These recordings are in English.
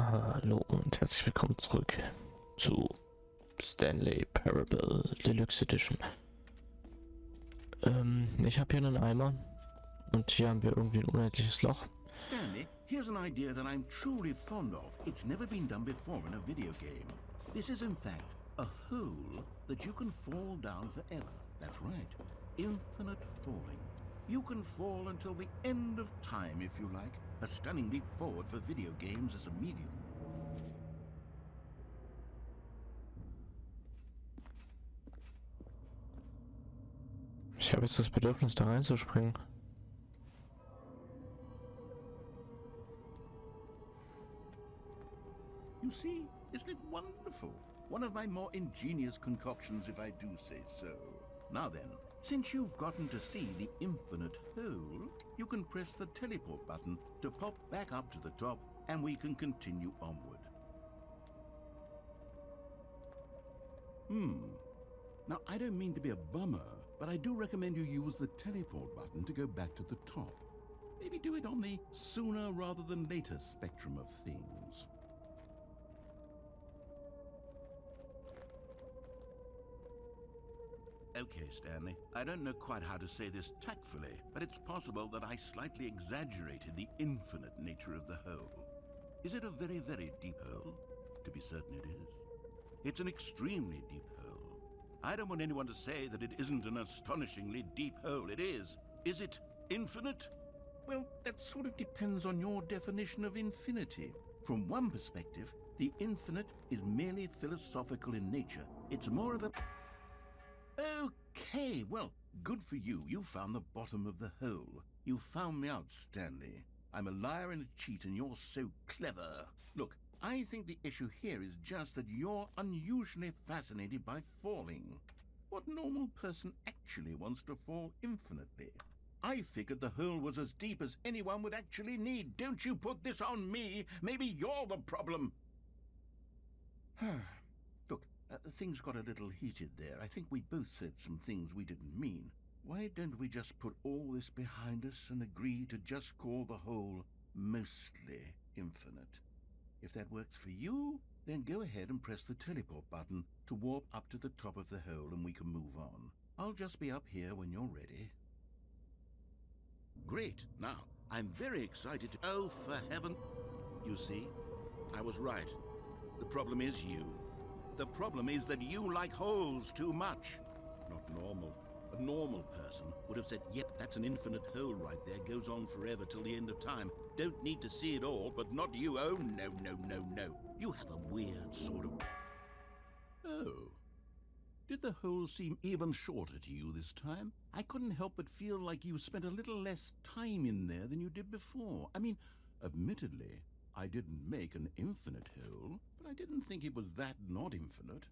Hallo und herzlich willkommen zurück zu Stanley Parable Deluxe Edition. Ich habe hier einen Eimer und hier haben wir irgendwie ein unendliches Loch. Stanley, here's an idea that I'm truly fond of. It's never been done before in a video game. This is in fact a hole that you can fall down forever. That's right. Infinite falling. You can fall until the end of time if you like. A stunning leap forward for video games as a medium. Ich habe jetzt das Bedürfnis, da reinzuspringen. You see, isn't it wonderful? One of my more ingenious concoctions, if I do say so. Now then, since you've gotten to see the infinite hole, you can press the teleport button to pop back up to the top, and we can continue onward. Now, I don't mean to be a bummer, but I do recommend you use the teleport button to go back to the top. Maybe do it on the sooner rather than later spectrum of things. Okay, Stanley, I don't know quite how to say this tactfully, but it's possible that I slightly exaggerated the infinite nature of the hole. Is it a very, very deep hole? To be certain it is. It's an extremely deep hole. I don't want anyone to say that it isn't an astonishingly deep hole. It is. Is it infinite? Well, that sort of depends on your definition of infinity. From one perspective, the infinite is merely philosophical in nature. It's more of a... Okay, well, good for you. You found the bottom of the hole. You found me out, Stanley. I'm a liar and a cheat, and you're so clever. Look, I think the issue here is just that you're unusually fascinated by falling. What normal person actually wants to fall infinitely? I figured the hole was as deep as anyone would actually need. Don't you put this on me. Maybe you're the problem. Look, things got a little heated there. I think we both said some things we didn't mean. Why don't we just put all this behind us and agree to just call the hole mostly infinite? If that works for you, then go ahead and press the teleport button to warp up to the top of the hole and we can move on. I'll just be up here when you're ready. Great. Now, I'm very excited to... Oh, for heaven... You see, I was right. The problem is you. The problem is that you like holes too much. Not normal. A normal person would have said, yep, that's an infinite hole right there, goes on forever till the end of time. Don't need to see it all, but not you. Oh, no, no, no, no. You have a weird sort of... Oh. Did the hole seem even shorter to you this time? I couldn't help but feel like you spent a little less time in there than you did before. I mean, admittedly, I didn't make an infinite hole, but I didn't think it was that not infinite.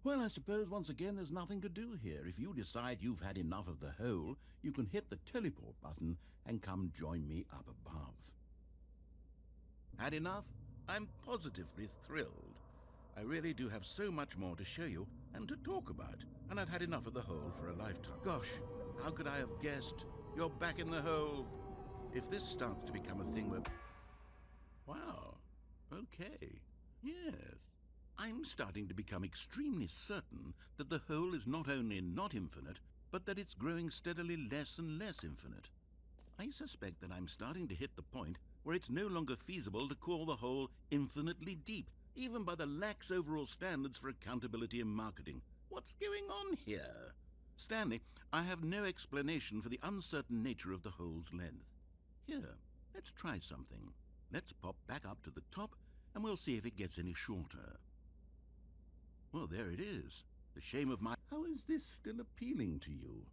Well, I suppose once again there's nothing to do here. If you decide you've had enough of the hole, you can hit the teleport button and come join me up above. Had enough? I'm positively thrilled. I really do have so much more to show you and to talk about, and I've had enough of the hole for a lifetime. Gosh, how could I have guessed? You're back in the hole. If this starts to become a thing where... Wow, okay, yes. I'm starting to become extremely certain that the hole is not only not infinite, but that it's growing steadily less and less infinite. I suspect that I'm starting to hit the point where it's no longer feasible to call the hole infinitely deep, even by the lax overall standards for accountability and marketing. What's going on here? Stanley, I have no explanation for the uncertain nature of the hole's length. Here, let's try something. Let's pop back up to the top, and we'll see if it gets any shorter. Well, there it is. The shame of my... How is this still appealing to you?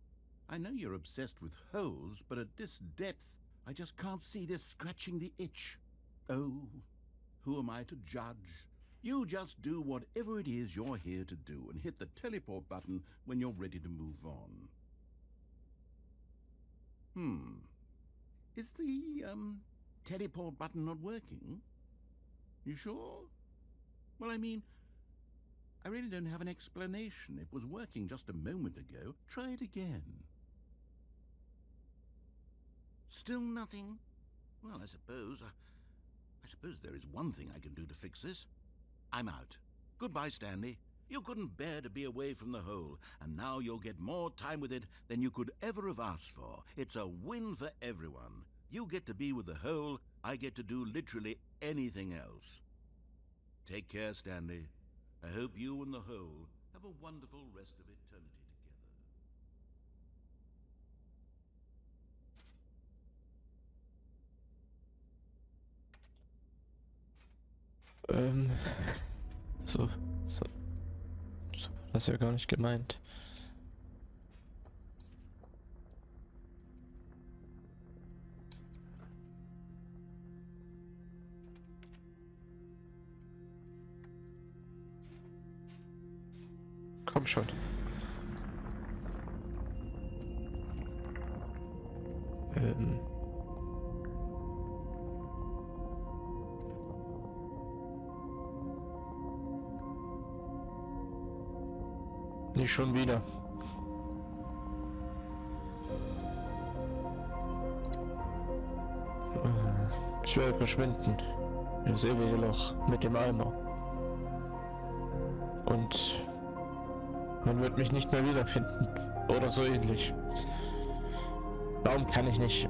I know you're obsessed with holes, but at this depth, I just can't see this scratching the itch. Oh, who am I to judge? You just do whatever it is you're here to do and hit the teleport button when you're ready to move on. Is the, teleport button not working? You sure? Well, I mean... I really don't have an explanation. It was working just a moment ago. Try it again. Still nothing? Well, I suppose I suppose there is one thing I can do to fix this. I'm out. Goodbye, Stanley. You couldn't bear to be away from the hole, and now you'll get more time with it than you could ever have asked for. It's a win for everyone. You get to be with the hole, I get to do literally anything else. Take care, Stanley. I hope you and the hole have a wonderful rest of eternity together. So war das ja gar nicht gemeint. Komm schon. Nicht schon wieder. Ich werde verschwinden. Das ewige Loch mit dem Eimer. Und man wird mich nicht mehr wiederfinden. Oder so ähnlich. Warum kann ich nicht?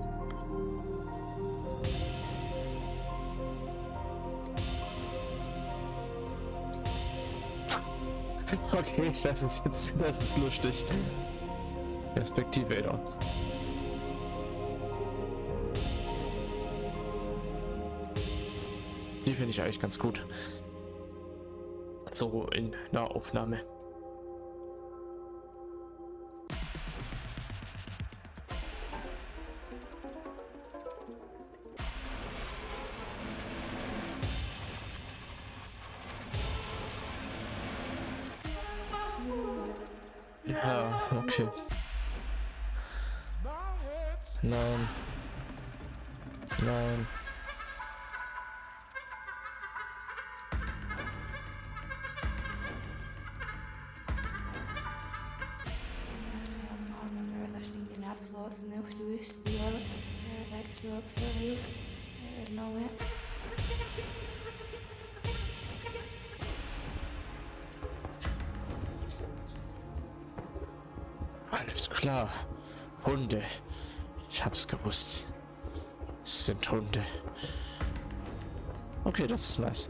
Okay, das ist lustig. Perspektive, die finde ich eigentlich ganz gut. So in Nahaufnahme. Ja, okay. Nein. Nein. Alles klar. Hunde. Ich hab's gewusst. Es sind Hunde. Okay, das ist nice.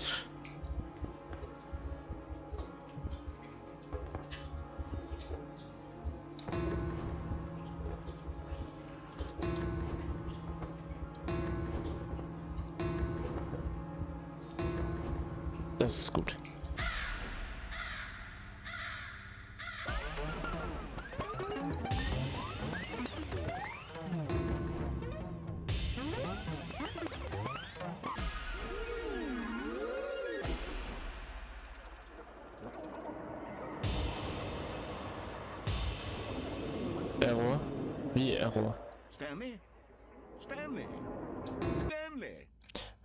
Das ist gut. Error? Wie Error? Stanley? Stanley? Stanley!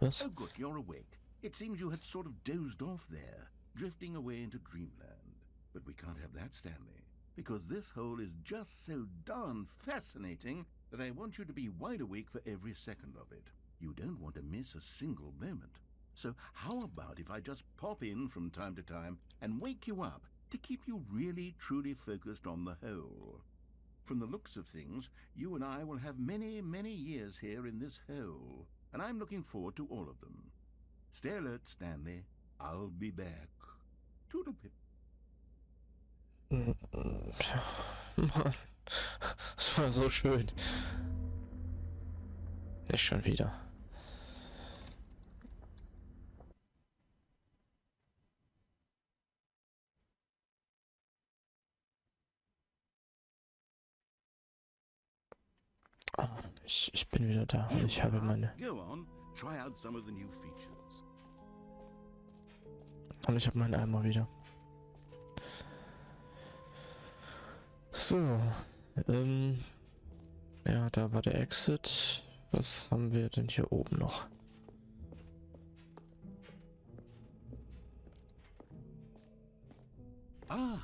Was? Oh good, you're awake. It seems you had sort of dozed off there, drifting away into dreamland. But we can't have that, Stanley, because this hole is just so darn fascinating that I want you to be wide awake for every second of it. You don't want to miss a single moment. So how about if I just pop in from time to time and wake you up to keep you really truly focused on the hole? From the looks of things, you and I will have many, many years here in this hole, and I'm looking forward to all of them. Stay alert, Stanley. I'll be back. Toodlepip. Mann, das war so schön. Nicht schon wieder. Ah, ich bin wieder da. Ich habe meine. Go on, try out some of the new features. Und ich habe meinen Eimer wieder. So. Ja, da war der Exit. Was haben wir denn hier oben noch? Ah,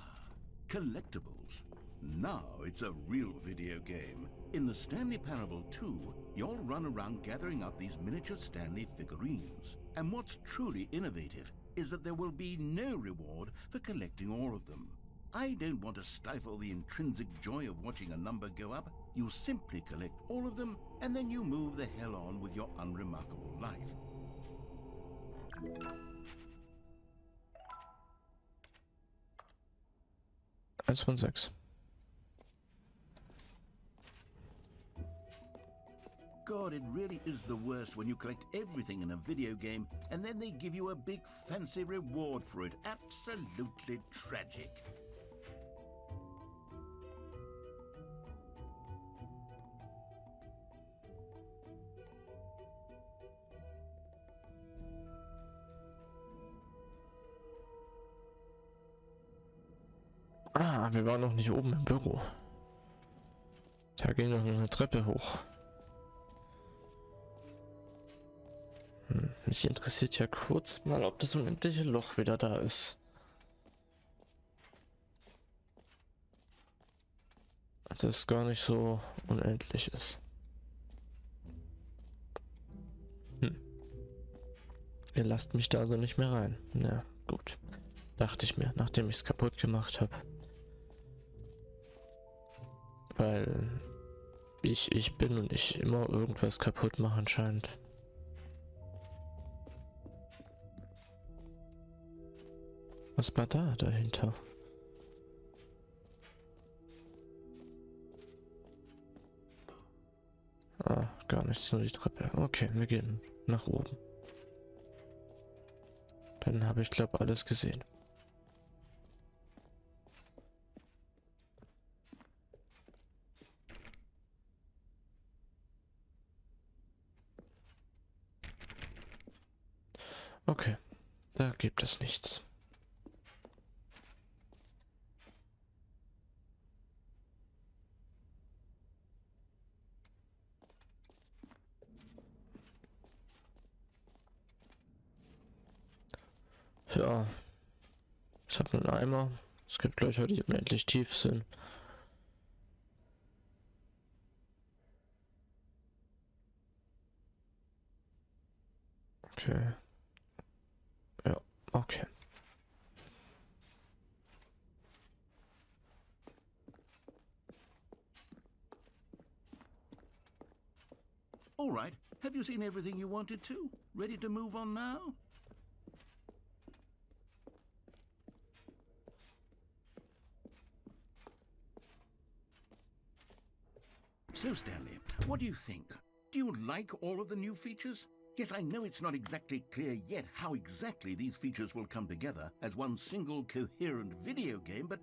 collectibles. Now it's a real video game. In the Stanley Parable 2, you'll run around gathering up these miniature Stanley figurines. And what's truly innovative is that there will be no reward for collecting all of them. I don't want to stifle the intrinsic joy of watching a number go up. You simply collect all of them, and then you move the hell on with your unremarkable life. 1 von 6. God, it really is the worst when you collect everything in a video game and then they give you a big fancy reward for it. Absolutely tragic. Ah, wir waren noch nicht oben im Büro. Da ging noch eine Treppe hoch. Mich interessiert ja kurz mal, ob das unendliche Loch wieder da ist. Dass es gar nicht so unendlich ist. Ihr lasst mich da also nicht mehr rein. Na gut. Dachte ich mir, nachdem ich es kaputt gemacht habe. Weil ich bin und ich immer irgendwas kaputt machen scheint. Was war da dahinter? Ah, gar nichts, nur die Treppe. Okay, wir gehen nach oben. Dann habe ich, glaube, alles gesehen. Okay, da gibt es nichts. Ja, ich habe einen Eimer. Es gibt gleich heute die unendlich tief sind. Okay. Ja, okay. All right, have you seen everything you wanted to? Ready to move on now? So, Stanley, what do you think? Do you like all of the new features? Yes, I know it's not exactly clear yet how exactly these features will come together as one single coherent video game, but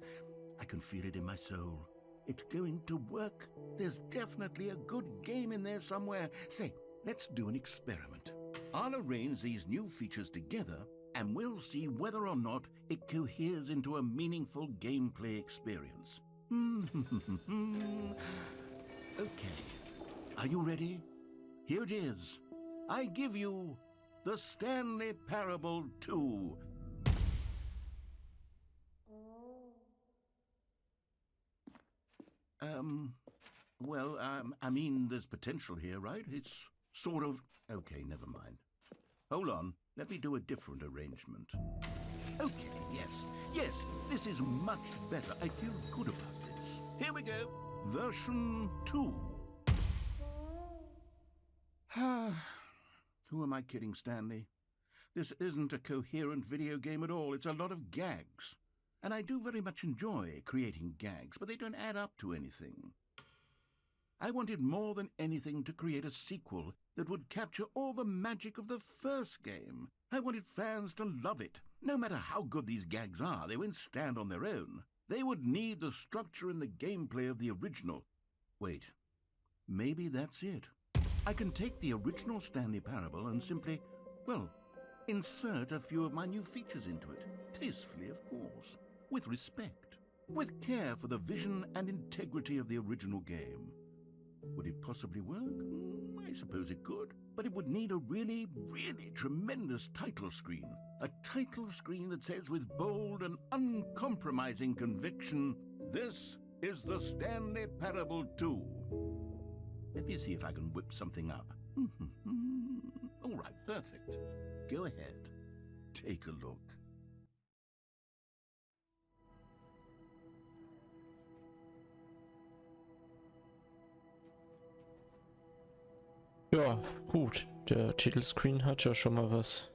I can feel it in my soul. It's going to work. There's definitely a good game in there somewhere. Say, let's do an experiment. I'll arrange these new features together, and we'll see whether or not it coheres into a meaningful gameplay experience. Okay, are you ready? Here it is. I give you the Stanley Parable 2. I mean, there's potential here, right? It's sort of... Okay, never mind. Hold on, let me do a different arrangement. Okay, yes, this is much better. I feel good about this. Here we go. Version 2. Who am I kidding, Stanley? This isn't a coherent video game at all. It's a lot of gags. And I do very much enjoy creating gags, but they don't add up to anything. I wanted more than anything to create a sequel that would capture all the magic of the first game. I wanted fans to love it. No matter how good these gags are, they won't stand on their own. They would need the structure and the gameplay of the original. Wait, maybe that's it. I can take the original Stanley Parable and simply, well, insert a few of my new features into it. Tastefully, of course. With respect. With care for the vision and integrity of the original game. Would it possibly work? I suppose it could. But it would need a really, really tremendous title screen. A title screen that says with bold and uncompromising conviction, "This is the Stanley Parable 2." Let me see if I can whip something up. All right, perfect. Go ahead. Take a look. Ja, gut. Der Titelscreen hat ja schon mal was.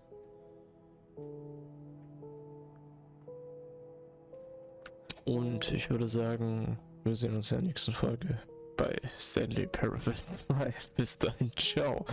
Und ich würde sagen, wir sehen uns in der nächsten Folge bei Stanley Parable 2. Bis dahin, ciao.